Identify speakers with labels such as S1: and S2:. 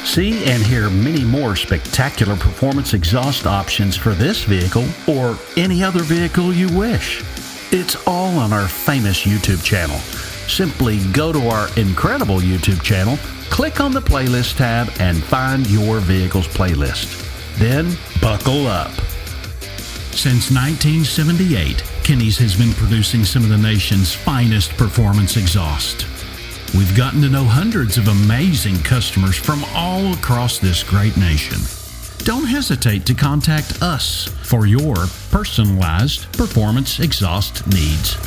S1: See and hear many more spectacular performance exhaust options for this vehicle or any other vehicle you wish. It's all on our famous YouTube channel. Simply go to our incredible YouTube channel, click on the playlist tab, and find your vehicle's playlist. Then buckle up. Since 1978, Kinney's has been producing some of the nation's finest performance exhaust. We've gotten to know hundreds of amazing customers from all across this great nation. Don't hesitate to contact us for your personalized performance exhaust needs.